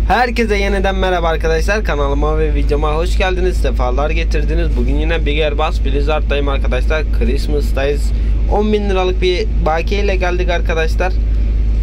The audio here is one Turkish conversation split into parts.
Herkese yeniden merhaba arkadaşlar, kanalıma ve videoma hoş geldiniz, sefalar getirdiniz. Bugün yine Big Air Bass Blizzard'dayım arkadaşlar. Christmas'tayız. 10.000 liralık bir bakiye ile geldik arkadaşlar.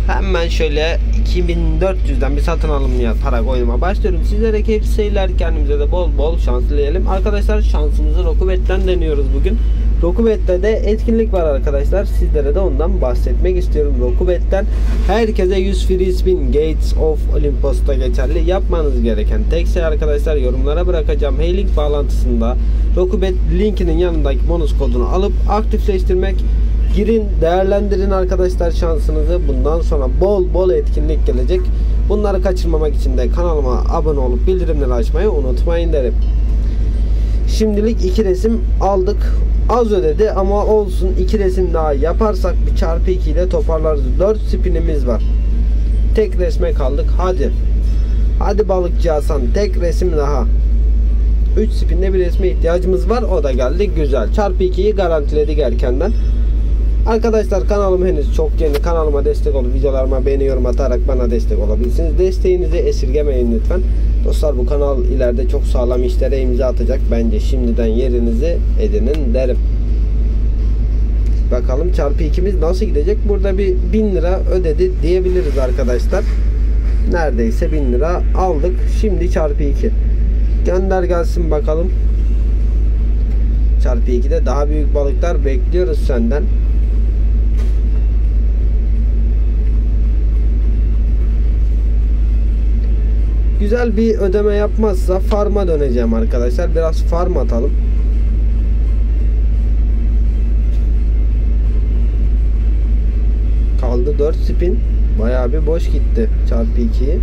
Hemen şöyle 2400'den bir satın alım yaparak oyunuma başlıyorum. Sizlere keyifli seyirler, kendimize de bol bol şans dileyelim. Arkadaşlar şansımızı Rokubet'ten deniyoruz bugün. Rokubet'te de etkinlik var arkadaşlar. Sizlere de ondan bahsetmek istiyorum. Rokubet'ten herkese 100 free spin Gates of Olympus'ta geçerli. Yapmanız gereken tek şey arkadaşlar, yorumlara bırakacağım Hey-Link bağlantısında Rokubet linkinin yanındaki bonus kodunu alıp aktifleştirmek. Girin, değerlendirin arkadaşlar şansınızı. Bundan sonra bol bol etkinlik gelecek. Bunları kaçırmamak için de kanalıma abone olup bildirimleri açmayı unutmayın derim. Şimdilik 2 resim aldık. Az ödedi ama olsun, 2 resim daha yaparsak bir çarpı 2 ile toparlarız. 4 spinimiz var. Tek resme kaldık. Hadi balıkçı Hasan, tek resim daha. 3 spinde bir resme ihtiyacımız var. O da geldi. Güzel. Çarpı 2'yi garantiledik erkenden. Arkadaşlar kanalım henüz çok yeni. Kanalıma destek olup videolarıma beğeni, yorum atarak bana destek olabilirsiniz. Desteğinizi esirgemeyin lütfen. Dostlar, bu kanal ileride çok sağlam işlere imza atacak. Bence şimdiden yerinizi edinin derim. Bakalım çarpı 2'miz nasıl gidecek? Burada bir 1000 lira ödedi diyebiliriz arkadaşlar. Neredeyse 1000 lira aldık. Şimdi çarpı 2. Gönder gelsin bakalım. Çarpı 2'de daha büyük balıklar bekliyoruz senden. Güzel bir ödeme yapmazsa farm'a döneceğim arkadaşlar. Biraz farm atalım. Kaldı 4 spin. Bayağı bir boş gitti çarpı 2'yi.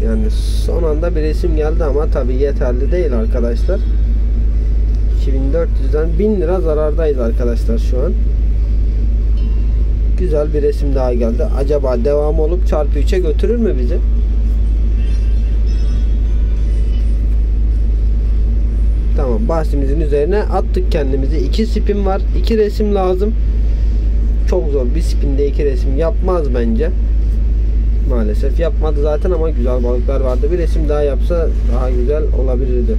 Yani son anda bir resim geldi ama tabii yeterli değil arkadaşlar. 2400'den 1000 lira zarardayız arkadaşlar şu an. Güzel bir resim daha geldi. Acaba devam olup çarpı 3'e götürür mü bizi? Tamam, bahsimizin üzerine attık kendimizi. 2 spin var. 2 resim lazım. Çok zor. Bir spinde 2 resim yapmaz bence. Maalesef yapmadı zaten ama güzel balıklar vardı. Bir resim daha yapsa daha güzel olabilirdi.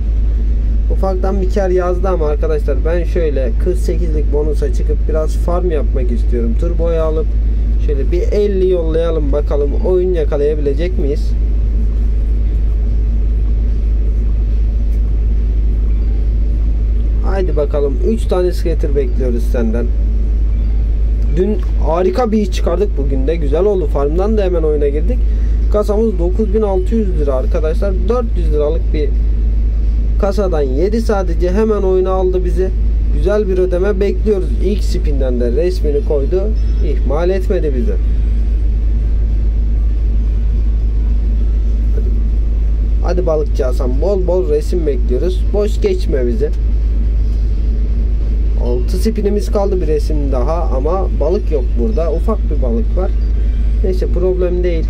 Ufaktan bir kar yazdı ama arkadaşlar ben şöyle 48'lik bonusa çıkıp biraz farm yapmak istiyorum. Turbo'yu alıp şöyle bir 50 yollayalım bakalım oyun yakalayabilecek miyiz? Haydi bakalım, 3 tane skater bekliyoruz senden. Dün harika bir iş çıkardık, bugün de güzel oldu. Farmdan da hemen oyuna girdik. Kasamız 9600 lira arkadaşlar. 400 liralık bir kasadan 7 sadece, hemen oyuna aldı bizi. Güzel bir ödeme bekliyoruz. İlk spinden de resmini koydu. İhmal etmedi bizi. Hadi balıkçı Hasan, bol bol resim bekliyoruz. Boş geçme bizi. 6 spinimiz kaldı, bir resim daha ama balık yok burada. Ufak bir balık var. Neyse, problem değil.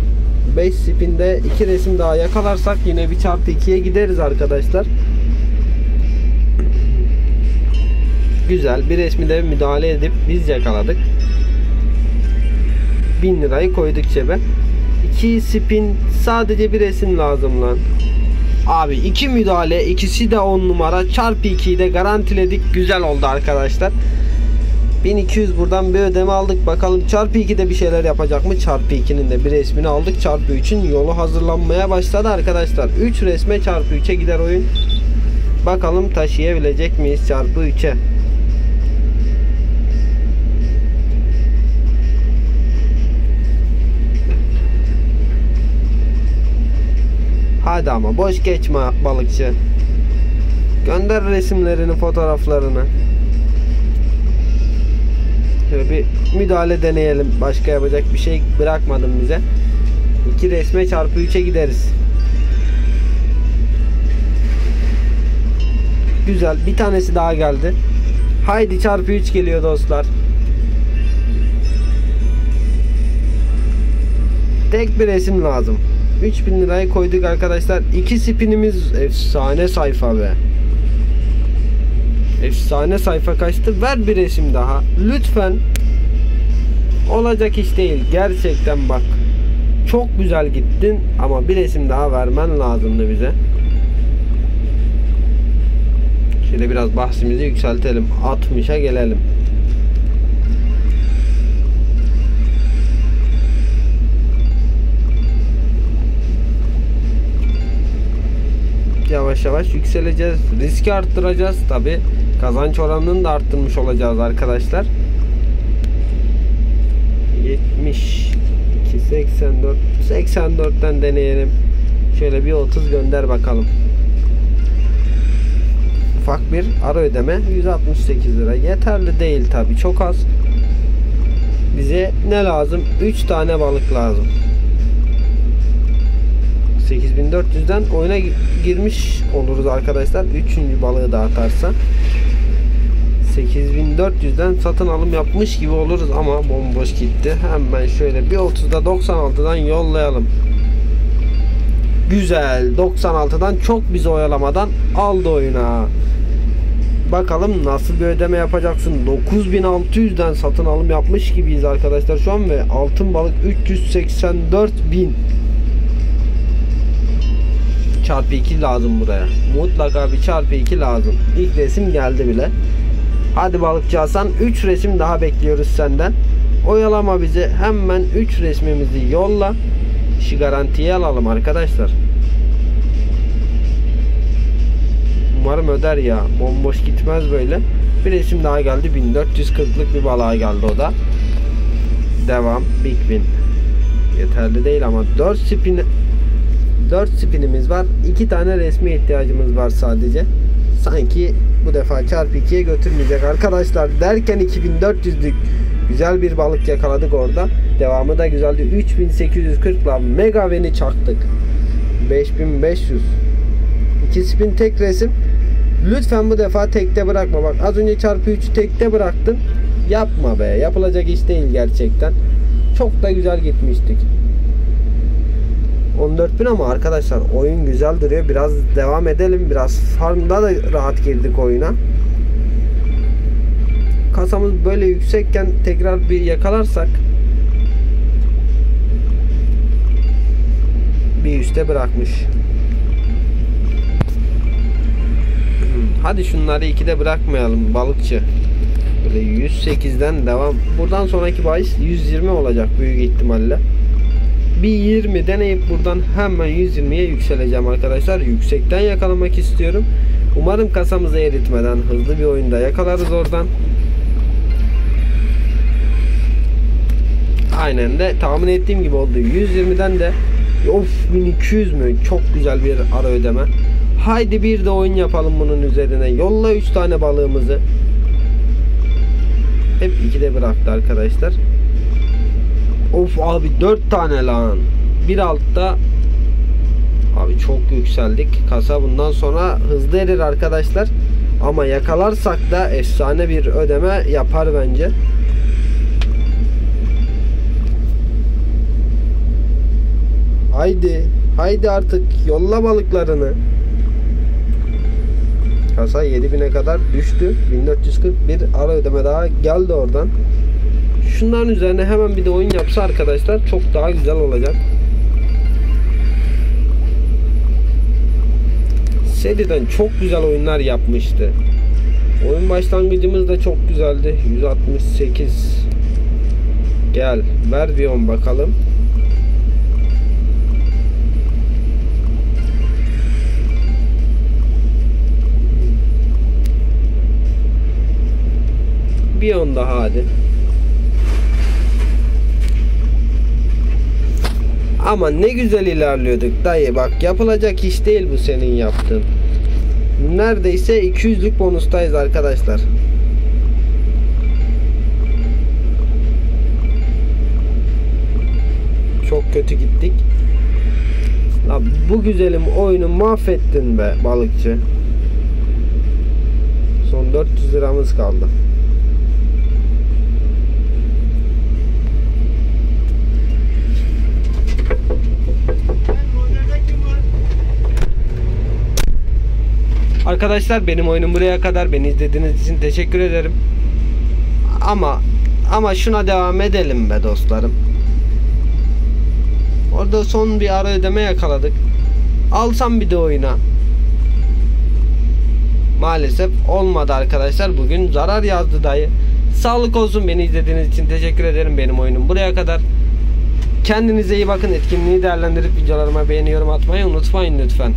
5 spinde 2 resim daha yakalarsak yine bir çarpı 2'ye gideriz arkadaşlar. Güzel bir resmi de müdahale edip biz yakaladık. 1000 lirayı koyduk cebe. 2 spin, sadece bir resim lazım lan. Abi 2 müdahale, ikisi de 10 numara. Çarpı 2'yi de garantiledik. Güzel oldu arkadaşlar. 1200 buradan bir ödeme aldık. Bakalım çarpı 2'de bir şeyler yapacak mı? Çarpı 2'nin de bir resmini aldık. Çarpı 3'ün yolu hazırlanmaya başladı arkadaşlar. 3 resme çarpı 3'e gider oyun. Bakalım taşıyabilecek miyiz çarpı 3'e? Hadi ama boş geçme balıkçı. Gönder resimlerini, fotoğraflarını. Şöyle bir müdahale deneyelim. Başka yapacak bir şey bırakmadım bize. 2 resme çarpı 3'e gideriz. Güzel. Bir tanesi daha geldi. Haydi çarpı 3 geliyor dostlar. Tek bir resim lazım. 3000 lirayı koyduk arkadaşlar. 2 spinimiz, efsane sayfa be. Efsane sayfa kaçtı. Ver bir resim daha. Lütfen. Olacak iş değil. Gerçekten bak. Çok güzel gittin ama bir resim daha vermen lazımdı bize. Şöyle biraz bahsimizi yükseltelim. 60'a gelelim. Yavaş yavaş yükseleceğiz. Riski arttıracağız. Tabi kazanç oranını da arttırmış olacağız arkadaşlar. 72, 84, 84'ten deneyelim. Şöyle bir 30 gönder bakalım. Ufak bir ara ödeme 168 lira. Yeterli değil tabi, çok az. Bize ne lazım? 3 tane balık lazım. 8400'den oyuna girmiş oluruz arkadaşlar. 3. balığı da atarsa 8400'den satın alım yapmış gibi oluruz ama bomboş gitti. Hemen şöyle bir 30'da 96'dan yollayalım. Güzel. 96'dan çok bizi oyalamadan aldı oyuna. Bakalım nasıl bir ödeme yapacaksın. 9600'den satın alım yapmış gibiyiz arkadaşlar şu an ve altın balık 384.000. Çarpı 2 lazım buraya. Mutlaka bir çarpı 2 lazım. İlk resim geldi bile. Hadi balıkçı Hasan, 3 resim daha bekliyoruz senden. Oyalama bizi. Hemen 3 resmimizi yolla. İşi garantiye alalım arkadaşlar. Umarım öder ya. Bomboş gitmez böyle. Bir resim daha geldi. 1440'lık bir balığa geldi o da. Devam. Big Win. Yeterli değil ama 4 spinimiz var. 2 tane resme ihtiyacımız var sadece. Sanki bu defa çarpı 2'ye götürmeyecek arkadaşlar derken 2400'lük güzel bir balık yakaladık orada. Devamı da güzeldi. 3840'la mega W'ni çaktık. 5500. 2 spin tek resim. Lütfen bu defa tekte bırakma. Bak az önce çarpı 3'ü tekte bıraktın. Yapma be. Yapılacak iş değil gerçekten. Çok da güzel gitmiştik. 14.000 ama arkadaşlar oyun güzel duruyor. Biraz devam edelim. Biraz farmda da rahat girdik oyuna. Kasamız böyle yüksekken tekrar bir yakalarsak bir üste bırakmış. Hadi şunları 2'de bırakmayalım balıkçı. Böyle 108'den devam. Buradan sonraki bahis 120 olacak büyük ihtimalle. Bir 20 deneyip buradan hemen 120'ye yükseleceğim arkadaşlar. Yüksekten yakalamak istiyorum. Umarım kasamızı eritmeden hızlı bir oyunda yakalarız oradan. Aynen de tahmin ettiğim gibi oldu. 120'den de of 1200 mü? Çok güzel bir ara ödeme. Haydi bir de oyun yapalım bunun üzerine. Yolla 3 tane balığımızı. Hep 2'de bıraktı arkadaşlar. Of abi 4 tane lan. Bir altta. Abi çok yükseldik. Kasa bundan sonra hızlı erir arkadaşlar. Ama yakalarsak da efsane bir ödeme yapar bence. Haydi. Haydi artık yolla balıklarını. Kasa 7000'e kadar düştü. 1440 bir ara ödeme daha geldi oradan. Şunların üzerine hemen bir de oyun yapsa arkadaşlar çok daha güzel olacak. Seriden çok güzel oyunlar yapmıştı. Oyun başlangıcımız da çok güzeldi. 168. Gel ver bir 10 bakalım. Bir 10 daha hadi. Ama ne güzel ilerliyorduk dayı. Bak yapılacak iş değil bu senin yaptığın. Neredeyse 200'lük bonustayız arkadaşlar. Çok kötü gittik. La bu güzelim oyunu mahvettin be balıkçı. Son 400 liramız kaldı. Arkadaşlar benim oyunum buraya kadar. Beni izlediğiniz için teşekkür ederim. Ama şuna devam edelim be dostlarım. Orada son bir ara ödeme yakaladık. Alsam bir de oyuna. Maalesef olmadı arkadaşlar. Bugün zarar yazdı dayı. Sağlık olsun, beni izlediğiniz için teşekkür ederim. Benim oyunum buraya kadar. Kendinize iyi bakın. Etkinliği değerlendirip videolarıma beğeni, yorum atmayı unutmayın lütfen.